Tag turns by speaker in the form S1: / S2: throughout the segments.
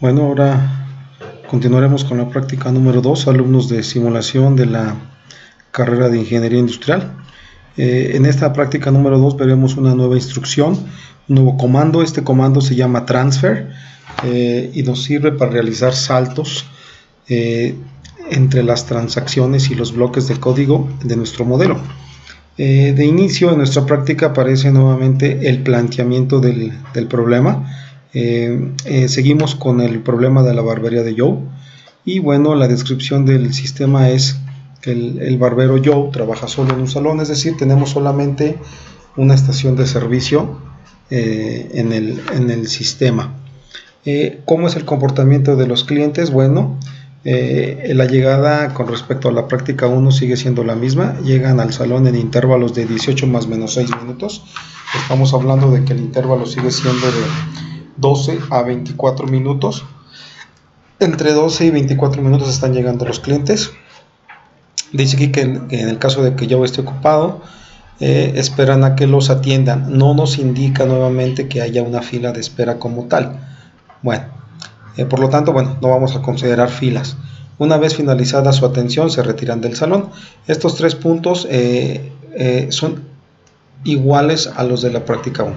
S1: Bueno, ahora continuaremos con la práctica número 2, alumnos de simulación de la carrera de Ingeniería Industrial. En esta práctica número 2 veremos una nueva instrucción, un nuevo comando. Este comando se llama transfer y nos sirve para realizar saltos entre las transacciones y los bloques de código de nuestro modelo. De inicio en nuestra práctica aparece nuevamente el planteamiento del problema. Seguimos con el problema de la barbería de Joe, y bueno, la descripción del sistema es que el barbero Joe trabaja solo en un salón, es decir, tenemos solamente una estación de servicio en el sistema. ¿Cómo es el comportamiento de los clientes? Bueno, la llegada con respecto a la práctica 1 sigue siendo la misma. Llegan al salón en intervalos de 18 más menos 6 minutos. Estamos hablando de que el intervalo sigue siendo de 12 a 24 minutos. Entre 12 y 24 minutos están llegando los clientes. Dice aquí que en el caso de que yo esté ocupado, esperan a que los atiendan. No nos indica nuevamente que haya una fila de espera como tal. Bueno, por lo tanto, no vamos a considerar filas. Una vez finalizada su atención, se retiran del salón. Estos tres puntos son iguales a los de la práctica 1.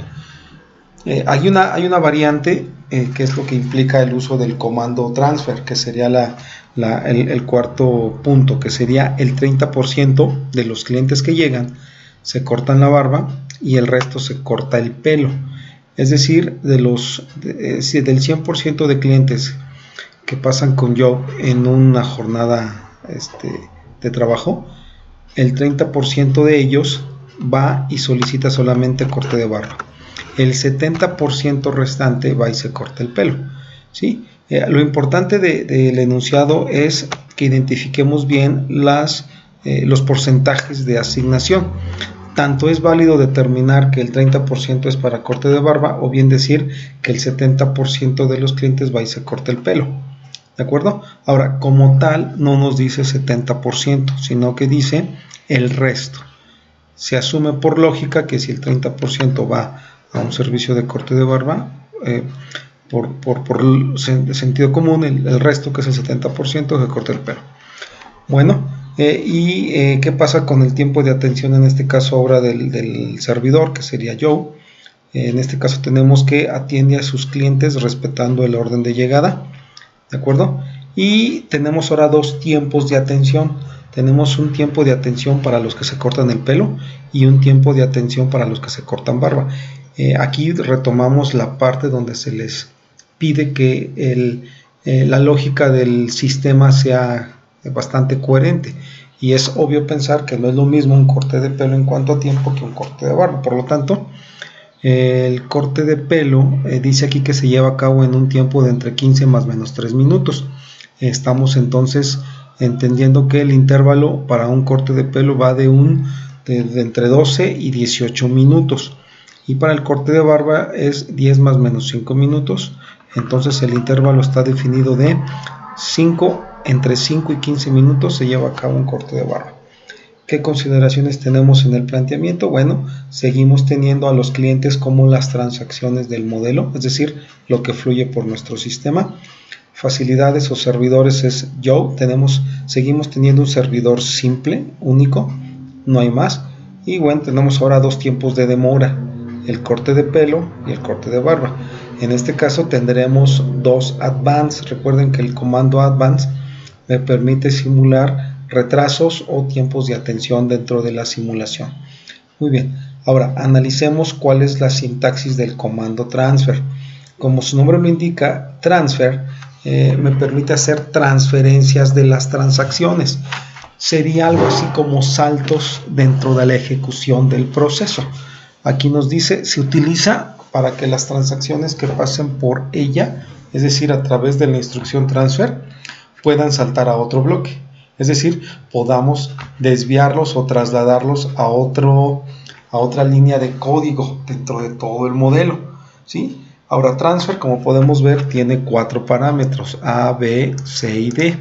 S1: Hay una variante que es lo que implica el uso del comando transfer, que sería el cuarto punto, que sería el 30% de los clientes que llegan se cortan la barba y el resto se corta el pelo. Es decir, del 100% de clientes que pasan con Joe en una jornada de trabajo, el 30% de ellos va y solicita solamente corte de barba. El 70% restante va y se corta el pelo, ¿sí? Lo importante del enunciado es que identifiquemos bien los porcentajes de asignación. Tanto es válido determinar que el 30% es para corte de barba, o bien decir que el 70% de los clientes va y se corta el pelo, ¿de acuerdo? Ahora, como tal, no nos dice 70%, sino que dice el resto. Se asume por lógica que si el 30% va a un servicio de corte de barba, por sentido común, el resto, que es el 70%, se corta el pelo. Bueno, ¿qué pasa con el tiempo de atención en este caso ahora del servidor, que sería Joe? En este caso tenemos que atiende a sus clientes respetando el orden de llegada, ¿de acuerdo? Y tenemos ahora dos tiempos de atención. Tenemos un tiempo de atención para los que se cortan el pelo y un tiempo de atención para los que se cortan barba. Aquí retomamos la parte donde se les pide que la lógica del sistema sea bastante coherente, y es obvio pensar que no es lo mismo un corte de pelo en cuanto a tiempo que un corte de barba. Por lo tanto, el corte de pelo dice aquí que se lleva a cabo en un tiempo de entre 15 más menos 3 minutos. Estamos entonces entendiendo que el intervalo para un corte de pelo va de entre 12 y 18 minutos, y para el corte de barba es 10 más menos 5 minutos. Entonces el intervalo está definido de entre 5 y 15 minutos se lleva a cabo un corte de barba. ¿Qué consideraciones tenemos en el planteamiento? Bueno, seguimos teniendo a los clientes como las transacciones del modelo, es decir, lo que fluye por nuestro sistema. Facilidades o servidores es Joe. Seguimos teniendo un servidor simple, único, no hay más. Y bueno, tenemos ahora dos tiempos de demora, el corte de pelo y el corte de barba. En este caso tendremos dos advance. Recuerden que el comando advance me permite simular retrasos o tiempos de atención dentro de la simulación. Muy bien, ahora analicemos cuál es la sintaxis del comando transfer. Como su nombre lo indica, transfer me permite hacer transferencias de las transacciones. Sería algo así como saltos dentro de la ejecución del proceso. Aquí nos dice, se utiliza para que las transacciones que pasen por ella, es decir, a través de la instrucción transfer, puedan saltar a otro bloque. Es decir, podamos desviarlos o trasladarlos a otra línea de código dentro de todo el modelo, ¿sí? Ahora, transfer, como podemos ver, tiene 4 parámetros, A, B, C y D,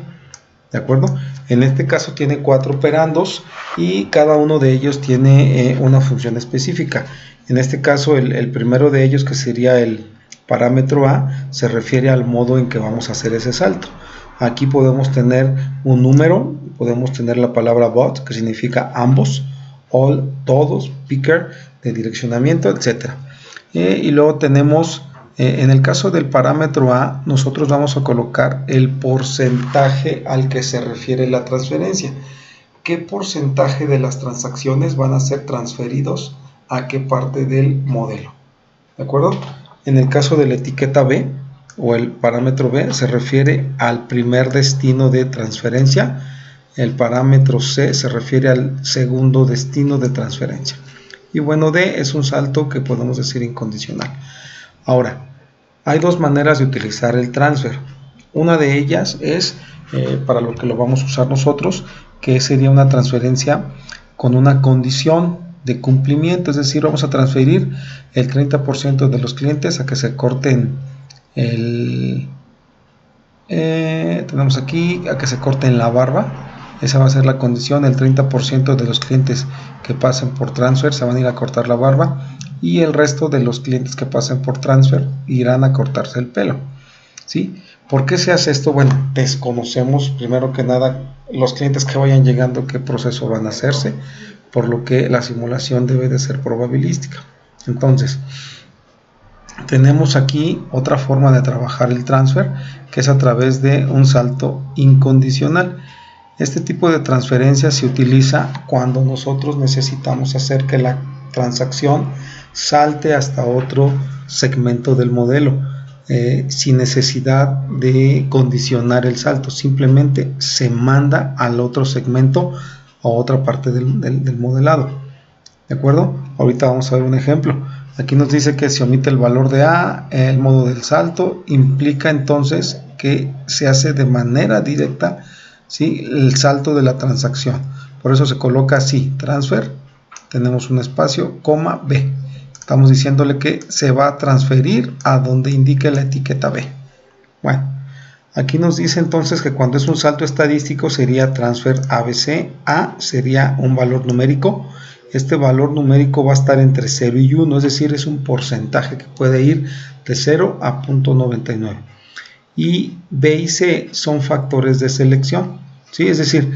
S1: ¿de acuerdo? En este caso tiene 4 operandos y cada uno de ellos tiene una función específica. En este caso, el primero de ellos, que sería el Parámetro A se refiere al modo en que vamos a hacer ese salto. Aquí podemos tener un número, podemos tener la palabra both, que significa ambos, all, todos, picker, de direccionamiento, etc. Y luego tenemos, en el caso del parámetro A, nosotros vamos a colocar el porcentaje al que se refiere la transferencia. ¿Qué porcentaje de las transacciones van a ser transferidos a qué parte del modelo? ¿De acuerdo? En el caso de la etiqueta B o el parámetro B se refiere al primer destino de transferencia. El parámetro C se refiere al segundo destino de transferencia. Y bueno, D es un salto que podemos decir incondicional. Ahora, hay dos maneras de utilizar el transfer. Una de ellas es para lo que lo vamos a usar nosotros, que sería una transferencia con una condición de cumplimiento, es decir, vamos a transferir el 30% de los clientes a que se corten tenemos aquí a que se corten la barba. Esa va a ser la condición, el 30% de los clientes que pasen por transfer se van a ir a cortar la barba y el resto de los clientes que pasen por transfer irán a cortarse el pelo, ¿sí? ¿Por qué se hace esto? Bueno, desconocemos primero que nada los clientes que vayan llegando, qué proceso van a hacerse, por lo que la simulación debe de ser probabilística. Entonces, tenemos aquí otra forma de trabajar el transfer, que es a través de un salto incondicional. Este tipo de transferencia se utiliza cuando nosotros necesitamos hacer que la transacción salte hasta otro segmento del modelo, sin necesidad de condicionar el salto, simplemente se manda al otro segmento o otra parte del modelado. ¿De acuerdo? Ahorita vamos a ver un ejemplo. Aquí nos dice que se omite el valor de A, el modo del salto, implica entonces que se hace de manera directa, ¿sí?, el salto de la transacción. Por eso se coloca así, transfer, tenemos un espacio, coma, B. Estamos diciéndole que se va a transferir a donde indique la etiqueta B. Bueno, aquí nos dice entonces que cuando es un salto estadístico sería transfer ABC. A sería un valor numérico. Este valor numérico va a estar entre 0 y 1, es decir, es un porcentaje que puede ir de 0 a 0.99. Y B y C son factores de selección, ¿sí? Es decir,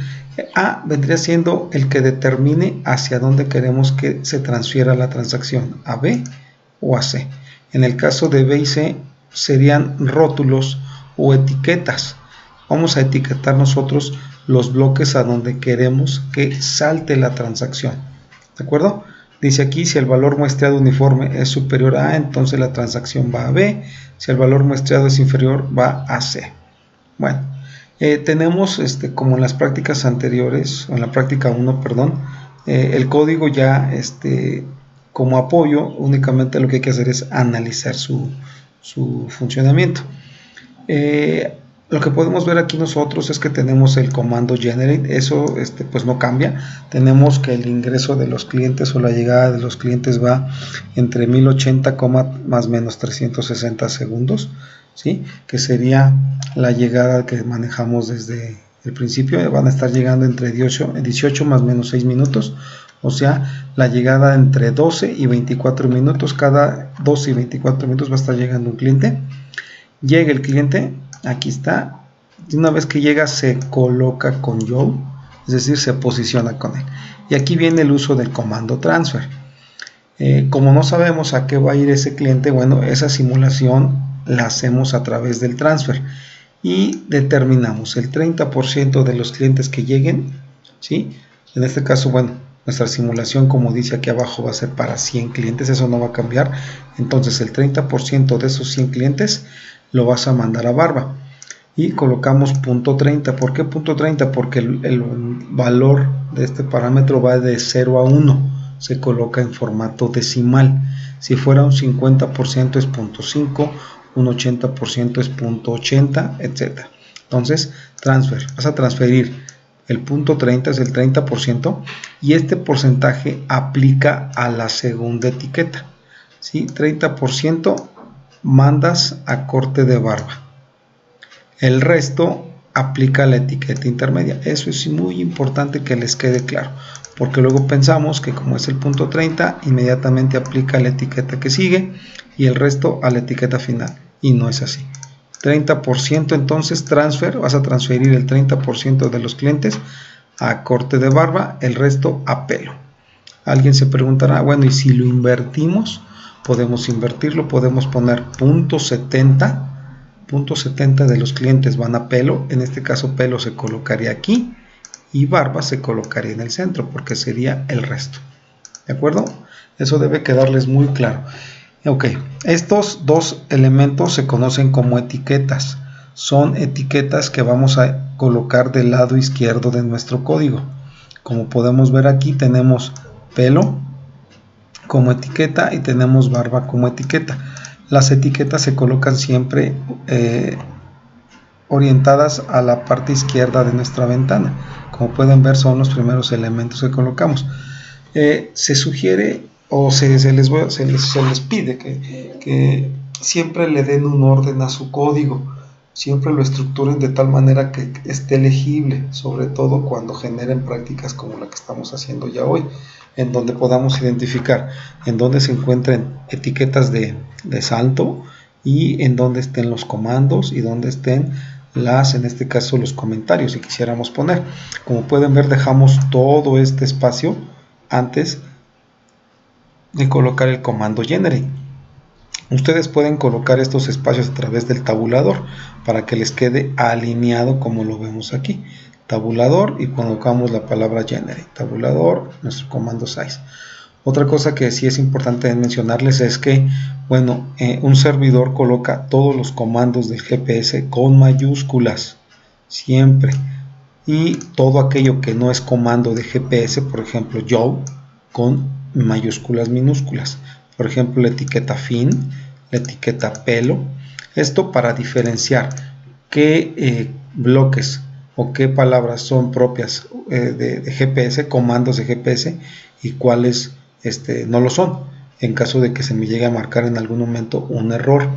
S1: A vendría siendo el que determine hacia dónde queremos que se transfiera la transacción, a B o a C. En el caso de B y C serían rótulos o etiquetas. Vamos a etiquetar nosotros los bloques a donde queremos que salte la transacción. ¿De acuerdo? Dice aquí, si el valor muestreado uniforme es superior a A, entonces la transacción va a B. Si el valor muestreado es inferior, va a C. Bueno, tenemos, como en las prácticas anteriores, o en la práctica 1, perdón, el código ya, como apoyo, únicamente lo que hay que hacer es analizar su funcionamiento. Lo que podemos ver aquí nosotros es que tenemos el comando generate, eso pues no cambia. Tenemos que el ingreso de los clientes o la llegada de los clientes va entre 1080, más menos 360 segundos, ¿sí? Que sería la llegada que manejamos desde el principio. Van a estar llegando entre 18 más menos 6 minutos, o sea, la llegada entre 12 y 24 minutos. Cada 12 y 24 minutos va a estar llegando un cliente. Llega el cliente, aquí está, y una vez que llega se coloca con Joe, es decir, se posiciona con él. Y aquí viene el uso del comando transfer. Como no sabemos a qué va a ir ese cliente, bueno, esa simulación la hacemos a través del transfer y determinamos el 30% de los clientes que lleguen, ¿sí? En este caso, bueno, nuestra simulación, como dice aquí abajo, va a ser para 100 clientes, eso no va a cambiar. Entonces el 30% de esos 100 clientes lo vas a mandar a barba y colocamos .30. ¿Por qué .30? Porque el valor de este parámetro va de 0 a 1, se coloca en formato decimal. Si fuera un 50% es .5, un 80% es .80, etc. Entonces, transfer, vas a transferir el .30, es el 30%, y este porcentaje aplica a la segunda etiqueta, ¿sí? 30% mandas a corte de barba, el resto aplica la etiqueta intermedia. Eso es muy importante que les quede claro. porque luego pensamos que como es el punto 30, inmediatamente aplica la etiqueta que sigue y el resto a la etiqueta final, y no es así. 30% entonces transfer, vas a transferir el 30% de los clientes a corte de barba, el resto a pelo. Alguien se preguntará, bueno, y si lo invertimos, podemos invertirlo, podemos poner punto 70 de los clientes van a pelo, en este caso pelo se colocaría aquí y barba se colocaría en el centro porque sería el resto. ¿De acuerdo? Eso debe quedarles muy claro. Ok, estos dos elementos se conocen como etiquetas. Son etiquetas que vamos a colocar del lado izquierdo de nuestro código. Como podemos ver aquí tenemos pelo como etiqueta y tenemos barba como etiqueta. Las etiquetas se colocan siempre orientadas a la parte izquierda de nuestra ventana. Como pueden ver, son los primeros elementos que colocamos. Se sugiere o se les pide que siempre le den un orden a su código, siempre lo estructuren de tal manera que esté legible, sobre todo cuando generen prácticas como la que estamos haciendo ya hoy, en donde podamos identificar en dónde se encuentren etiquetas de salto y en dónde estén los comandos y dónde estén en este caso los comentarios si quisiéramos poner. Como pueden ver, dejamos todo este espacio antes de colocar el comando generate. Ustedes pueden colocar estos espacios a través del tabulador para que les quede alineado como lo vemos aquí. Tabulador y colocamos la palabra generate. Tabulador, nuestro comando size. Otra cosa que sí es importante mencionarles es que, bueno, un servidor coloca todos los comandos del GPS con mayúsculas, siempre. Y todo aquello que no es comando de GPS, por ejemplo, yo, con mayúsculas minúsculas. Por ejemplo, la etiqueta fin, la etiqueta pelo. Esto para diferenciar qué bloques o qué palabras son propias de GPS, comandos de GPS, y cuáles no lo son, en caso de que se me llegue a marcar en algún momento un error.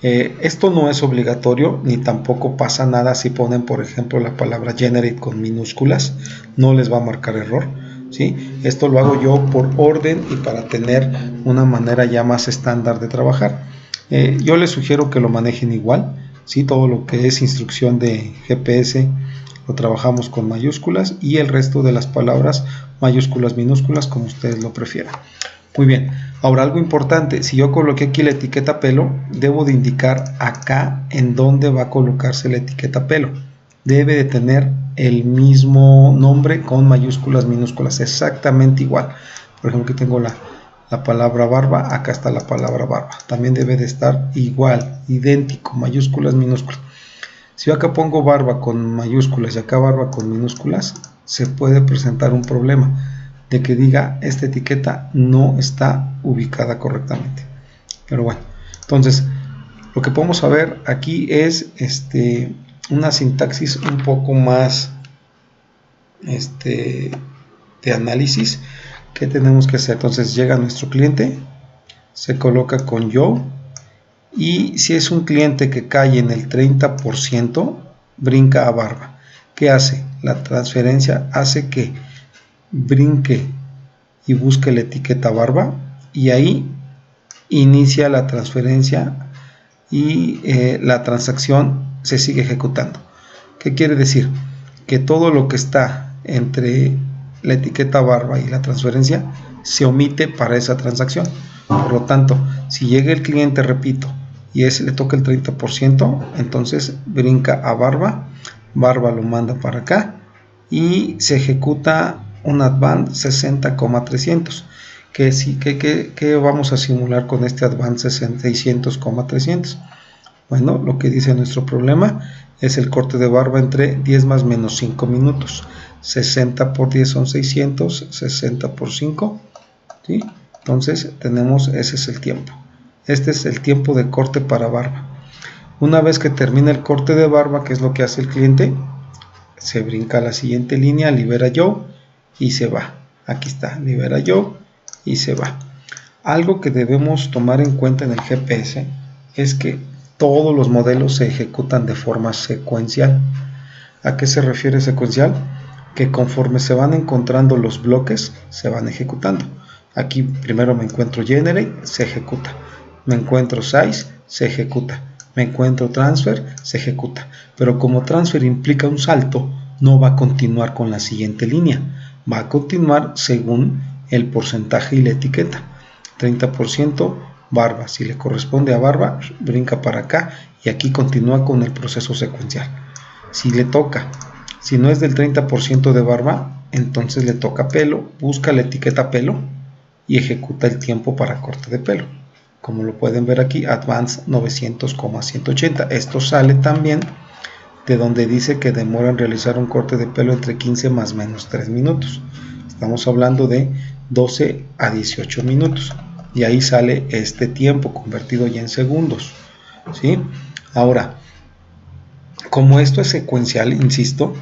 S1: Esto no es obligatorio, ni tampoco pasa nada si ponen, por ejemplo, la palabra generate con minúsculas, no les va a marcar error, ¿sí? Esto lo hago yo por orden y para tener una manera ya más estándar de trabajar. Yo les sugiero que lo manejen igual, ¿sí? Todo lo que es instrucción de GPS lo trabajamos con mayúsculas y el resto de las palabras mayúsculas, minúsculas, como ustedes lo prefieran. Muy bien, ahora algo importante, si yo coloqué aquí la etiqueta pelo, debo de indicar acá en dónde va a colocarse la etiqueta pelo. Debe de tener el mismo nombre con mayúsculas, minúsculas, exactamente igual. Por ejemplo, aquí tengo la palabra barba, acá está la palabra barba. También debe de estar igual, idéntico, mayúsculas, minúsculas. Si yo acá pongo barba con mayúsculas y acá barba con minúsculas, se puede presentar un problema de que diga esta etiqueta no está ubicada correctamente. Pero bueno, entonces lo que podemos ver aquí es una sintaxis un poco más de análisis que tenemos que hacer. Entonces llega nuestro cliente, se coloca con yo, y si es un cliente que cae en el 30%, brinca a barba. ¿Qué hace? La transferencia hace que brinque y busque la etiqueta barba y ahí inicia la transferencia y la transacción se sigue ejecutando. ¿Qué quiere decir? Que todo lo que está entre la etiqueta barba y la transferencia se omite para esa transacción. Por lo tanto, si llega el cliente, repito, y le toca el 30%, entonces brinca a barba, barba lo manda para acá y se ejecuta un advance 60,300. ¿Qué vamos a simular con este advance 600,300? Bueno, lo que dice nuestro problema es el corte de barba entre 10 más menos 5 minutos. 60 por 10 son 600, 60 por 5, ¿sí? Entonces tenemos, ese es el tiempo. Este es el tiempo de corte para barba. Una vez que termina el corte de barba, ¿qué es lo que hace el cliente? Se brinca a la siguiente línea, libera yo y se va. Aquí está, libera yo y se va. Algo que debemos tomar en cuenta en el GPS es que todos los modelos se ejecutan de forma secuencial. ¿A qué se refiere secuencial? que conforme se van encontrando los bloques se van ejecutando. Aquí primero me encuentro generate, se ejecuta, me encuentro size, se ejecuta, me encuentro transfer, se ejecuta, pero como transfer implica un salto, no va a continuar con la siguiente línea, va a continuar según el porcentaje y la etiqueta. 30% barba, si le corresponde a barba, brinca para acá y aquí continúa con el proceso secuencial. Si le toca, si no es del 30% de barba, entonces le toca pelo, busca la etiqueta pelo y ejecuta el tiempo para corte de pelo. Como lo pueden ver aquí, Advance 900,180. Esto sale también de donde dice que demora en realizar un corte de pelo entre 15 más menos 3 minutos. Estamos hablando de 12 a 18 minutos. Y ahí sale este tiempo convertido ya en segundos, ¿sí? Ahora, como esto es secuencial, insisto,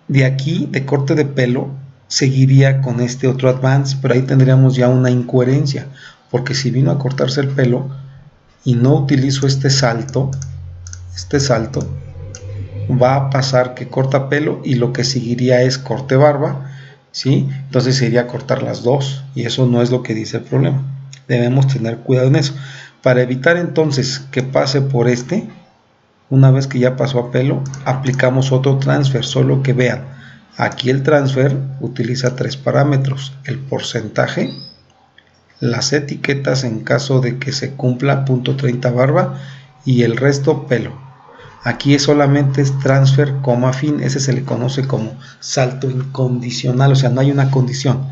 S1: de aquí, de corte de pelo, seguiría con este otro Advance, pero ahí tendríamos ya una incoherencia, porque si vino a cortarse el pelo y no utilizo este salto, va a pasar que corta pelo y lo que seguiría es corte barba, ¿sí? Entonces sería cortar las dos y eso no es lo que dice el problema. Debemos tener cuidado en eso. Para evitar entonces que pase por este, una vez que ya pasó a pelo, aplicamos otro transfer, solo que vean, aquí el transfer utiliza 3 parámetros, el porcentaje, las etiquetas en caso de que se cumpla .30 barba y el resto pelo. Aquí solamente es transfer, fin, ese se le conoce como salto incondicional, o sea, no hay una condición.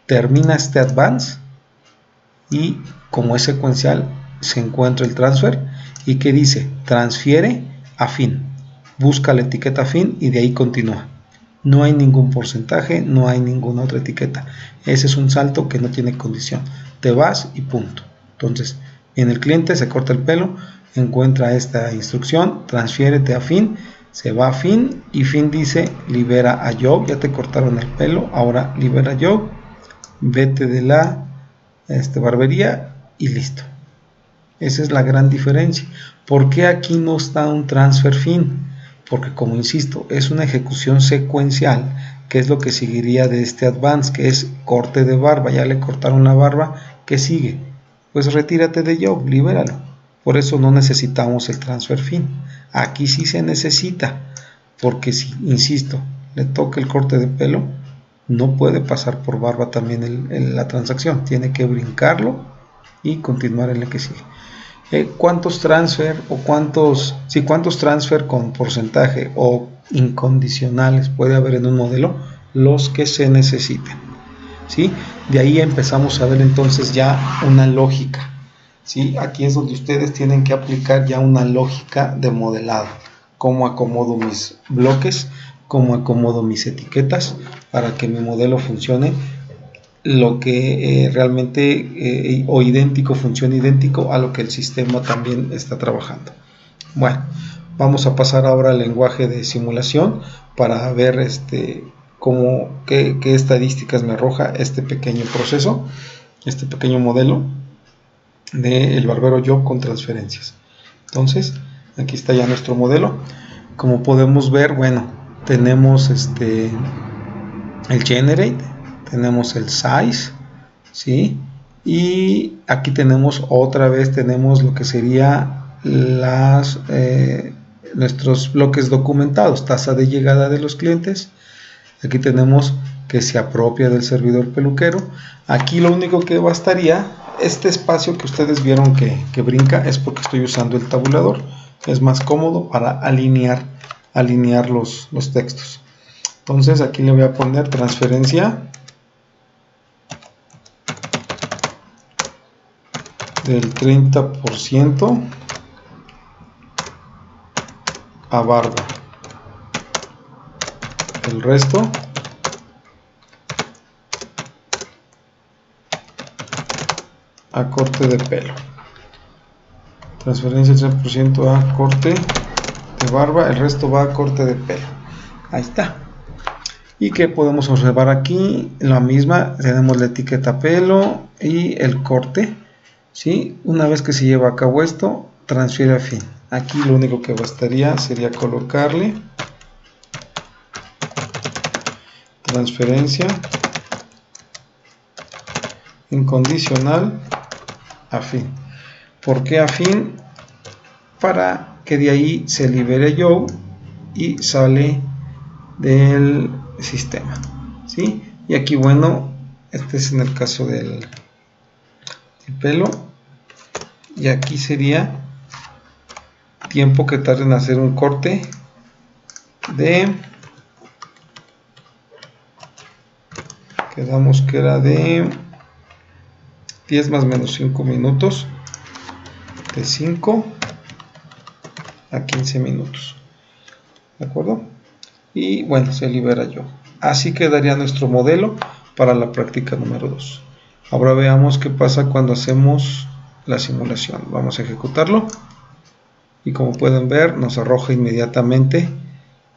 S1: Termina este advance y como es secuencial se encuentra el transfer y que dice transfiere a fin, busca la etiqueta fin y de ahí continúa. No hay ningún porcentaje, no hay ninguna otra etiqueta. Ese es un salto que no tiene condición. Te vas y punto. Entonces, en el cliente se corta el pelo, encuentra esta instrucción, transfiérete a fin, se va a fin y fin dice libera a Job, ya te cortaron el pelo, ahora libera a Job, vete de la barbería y listo. Esa es la gran diferencia. ¿Por qué aquí no está un transfer fin? Porque como insisto, es una ejecución secuencial, que es lo que seguiría de este advance, que es corte de barba, ya le cortaron la barba, ¿qué sigue? Pues retírate de Job, libéralo. Por eso no necesitamos el transfer fin. Aquí sí se necesita, porque si, insisto, le toca el corte de pelo, no puede pasar por barba también la transacción, tiene que brincarlo y continuar en el que sigue. ¿Cuántos transfer o cuántos transfer con porcentaje o incondicionales puede haber en un modelo? Los que se necesiten, ¿sí? De ahí empezamos a ver entonces ya una lógica, ¿sí? Aquí es donde ustedes tienen que aplicar ya una lógica de modelado. Cómo acomodo mis bloques, cómo acomodo mis etiquetas para que mi modelo funcione lo que realmente o idéntico, funciona idéntico a lo que el sistema también está trabajando. Bueno, vamos a pasar ahora al lenguaje de simulación para ver qué estadísticas me arroja este pequeño proceso, este pequeño modelo del barbero Job con transferencias. Entonces, aquí está ya nuestro modelo. Como podemos ver, bueno, tenemos el generate, tenemos el size, ¿sí? Y aquí tenemos otra vez, tenemos lo que sería nuestros bloques documentados, tasa de llegada de los clientes. Aquí tenemos que se apropia del servidor peluquero. Aquí lo único que bastaría, este espacio que ustedes vieron que brinca, es porque estoy usando el tabulador. Es más cómodo para alinear los textos. Entonces aquí le voy a poner transferencia del 30% a barba, el resto a corte de pelo. Transferencia del 3% a corte de barba, el resto va a corte de pelo. Ahí está. Y que podemos observar aquí la misma, tenemos la etiqueta pelo y el corte, ¿sí? Una vez que se lleva a cabo esto, transfiere a fin. Aquí lo único que bastaría sería colocarle transferencia incondicional a fin. ¿Por qué a fin? Para que de ahí se libere Joe y sale del sistema, ¿sí? Y aquí, bueno, este es en el caso del pelo, y aquí sería tiempo que tarde en hacer un corte de, quedamos que era de 10 más menos 5 minutos, de 5 a 15 minutos, ¿de acuerdo? Y bueno, se libera Joe. Así quedaría nuestro modelo para la práctica número 2. Ahora veamos qué pasa cuando hacemos la simulación. Vamos a ejecutarlo y como pueden ver nos arroja inmediatamente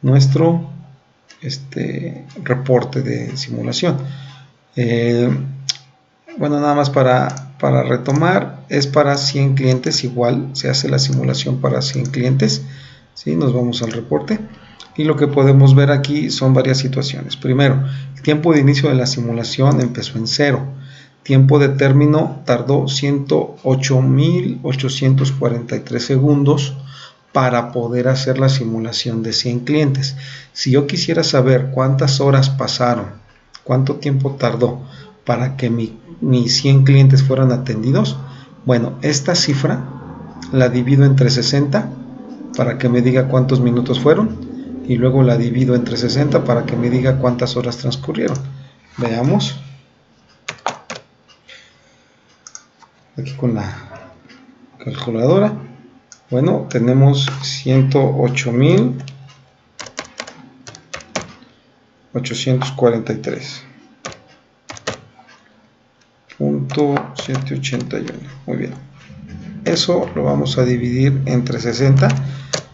S1: nuestro reporte de simulación. Bueno, nada más para retomar, es para 100 clientes, igual se hace la simulación para 100 clientes, ¿sí? Nos vamos al reporte y lo que podemos ver aquí son varias situaciones. Primero, el tiempo de inicio de la simulación empezó en 0. Tiempo de término tardó 108.843 segundos para poder hacer la simulación de 100 clientes. Si yo quisiera saber cuántas horas pasaron, cuánto tiempo tardó para que mis 100 clientes fueran atendidos, bueno, esta cifra la divido entre 60 para que me diga cuántos minutos fueron y luego la divido entre 60 para que me diga cuántas horas transcurrieron. Veamos. Aquí con la calculadora. Bueno, tenemos 108.843.781. Muy bien. Eso lo vamos a dividir entre 60.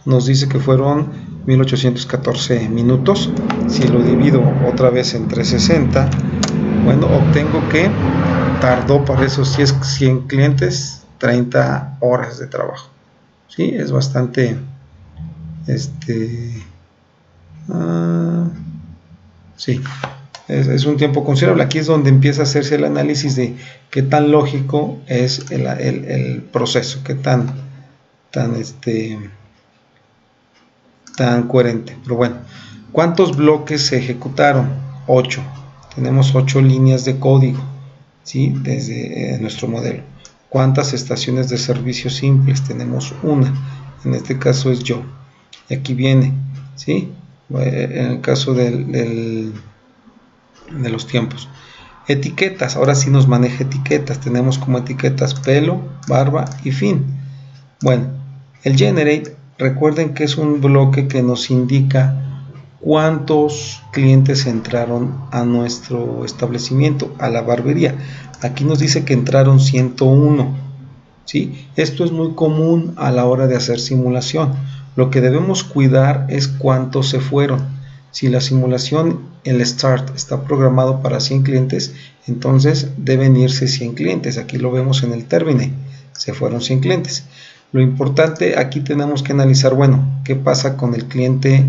S1: Nos dice que fueron 1814 minutos. Si lo divido otra vez entre 60, bueno, obtengo que tardó para esos 100 clientes 30 horas de trabajo. Sí, es bastante sí, es un tiempo considerable. Aquí es donde empieza a hacerse el análisis de qué tan lógico es el proceso, qué tan coherente. Pero bueno, ¿cuántos bloques se ejecutaron? 8. Tenemos 8 líneas de código, ¿sí? Desde nuestro modelo. ¿Cuántas estaciones de servicio simples? Tenemos una. En este caso es yo. Y aquí viene, ¿sí? En el caso de los tiempos. Etiquetas. Ahora sí nos maneja etiquetas. Tenemos como etiquetas pelo, barba y fin. Bueno, el generate, recuerden que es un bloque que nos indica cuántos clientes entraron a nuestro establecimiento, a la barbería. Aquí nos dice que entraron 101, ¿sí? Esto es muy común a la hora de hacer simulación. Lo que debemos cuidar es cuántos se fueron. Si la simulación, el start, está programado para 100 clientes, entonces deben irse 100 clientes. Aquí lo vemos en el terminate, se fueron 100 clientes. Lo importante, aquí tenemos que analizar, bueno, qué pasa con el cliente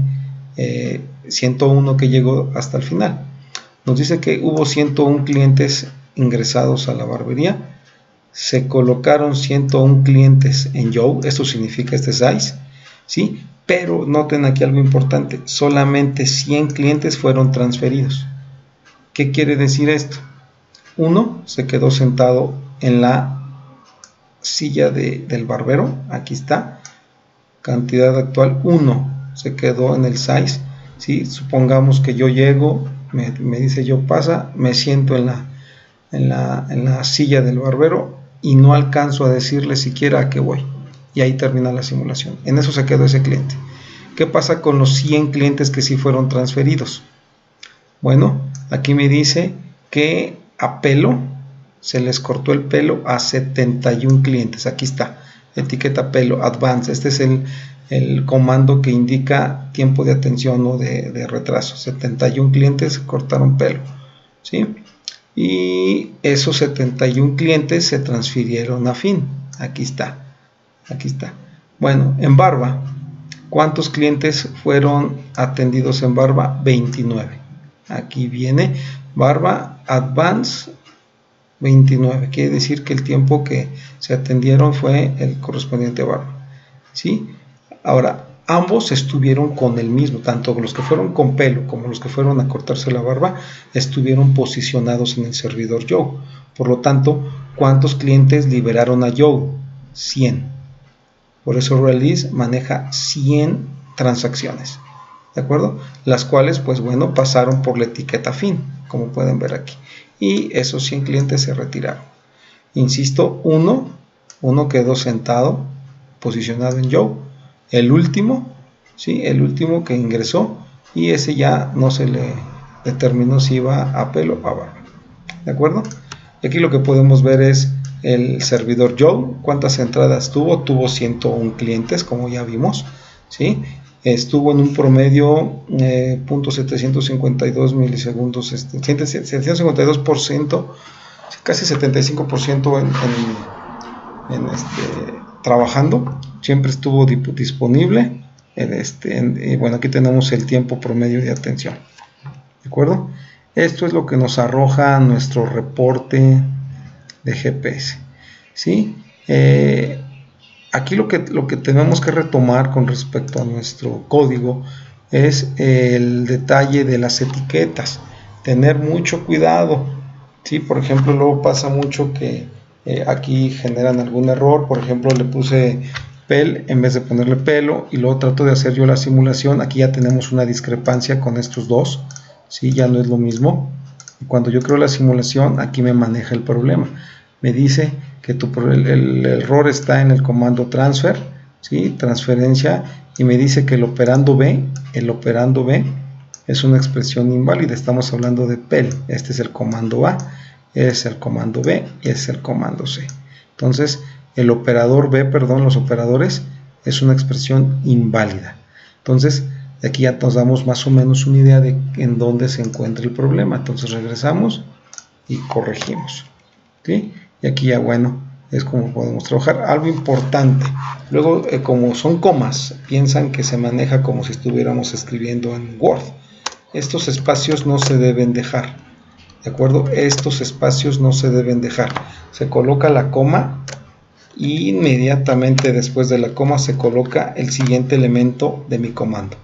S1: 101 que llegó hasta el final. Nos dice que hubo 101 clientes ingresados a la barbería, se colocaron 101 clientes en Joe, esto significa este size, ¿sí? Pero noten aquí algo importante, solamente 100 clientes fueron transferidos. ¿Qué quiere decir esto? Uno se quedó sentado en la silla del barbero, aquí está, cantidad actual 1, se quedó en el size, ¿sí? Supongamos que yo llego, me dice yo pasa, me siento en la silla del barbero y no alcanzo a decirle siquiera a qué voy, y ahí termina la simulación. En eso se quedó ese cliente. ¿Qué pasa con los 100 clientes que sí fueron transferidos? Bueno, aquí me dice que a pelo se les cortó el pelo a 71 clientes. Aquí está, etiqueta pelo, advance. Este es el comando que indica tiempo de atención o de retraso. 71 clientes cortaron pelo, ¿sí? Y esos 71 clientes se transfirieron a fin. Aquí está. Bueno, en barba, ¿cuántos clientes fueron atendidos en barba? 29. aquí viene barba advance 29, quiere decir que el tiempo que se atendieron fue el correspondiente a barba, ¿sí? Ahora, ambos estuvieron con el mismo, tanto los que fueron con pelo como los que fueron a cortarse la barba, estuvieron posicionados en el servidor Joe. Por lo tanto, ¿cuántos clientes liberaron a Joe? 100. Por eso Release maneja 100 transacciones, ¿de acuerdo? Las cuales, pues bueno, pasaron por la etiqueta fin, como pueden ver aquí. Y esos 100 clientes se retiraron. Insisto, uno quedó sentado, posicionado en Joe. El último, ¿sí? El último que ingresó, y ese ya no se le determinó si iba a pelo o a barba, ¿de acuerdo? Y aquí lo que podemos ver es el servidor Joe, cuántas entradas tuvo. Tuvo 101 clientes, como ya vimos, ¿sí? Estuvo en un promedio .752 milisegundos, 752%, casi 75% trabajando. Siempre estuvo disponible. Bueno, aquí tenemos el tiempo promedio de atención, ¿de acuerdo? Esto es lo que nos arroja nuestro reporte de GPS, ¿sí? Aquí lo que tenemos que retomar con respecto a nuestro código es el detalle de las etiquetas. Tener mucho cuidado, ¿sí? Por ejemplo, luego pasa mucho que aquí generan algún error. Por ejemplo, le puse pel en vez de ponerle pelo, y luego trato de hacer yo la simulación. Aquí ya tenemos una discrepancia con estos dos, ¿sí? Ya no es lo mismo. Y cuando yo creo la simulación, aquí me maneja el problema. Me dice que el error está en el comando transfer, ¿sí? Transferencia, y me dice que el operando B es una expresión inválida. Estamos hablando de pel. Este es el comando A, es el comando B y es el comando C. Entonces, el operador B, los operadores, es una expresión inválida. Entonces, de aquí ya nos damos más o menos una idea de en dónde se encuentra el problema. Entonces, regresamos y corregimos, ¿sí? Y aquí ya, bueno, es como podemos trabajar. Algo importante, luego como son comas, piensan que se maneja como si estuviéramos escribiendo en Word. Estos espacios no se deben dejar, ¿de acuerdo? Estos espacios no se deben dejar. Se coloca la coma y inmediatamente después de la coma se coloca el siguiente elemento de mi comando.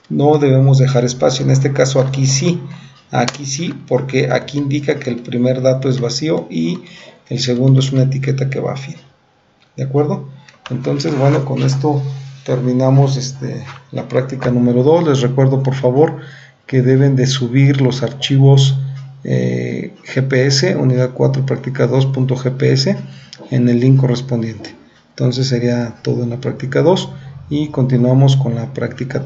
S1: No debemos dejar espacio. En este caso aquí sí, porque aquí indica que el primer dato es vacío y el segundo es una etiqueta que va a fin, ¿de acuerdo? Entonces, bueno, con esto terminamos la práctica número 2. Les recuerdo, por favor, que deben de subir los archivos GPS, unidad 4, práctica 2.gps, en el link correspondiente. Entonces sería todo en la práctica 2 y continuamos con la práctica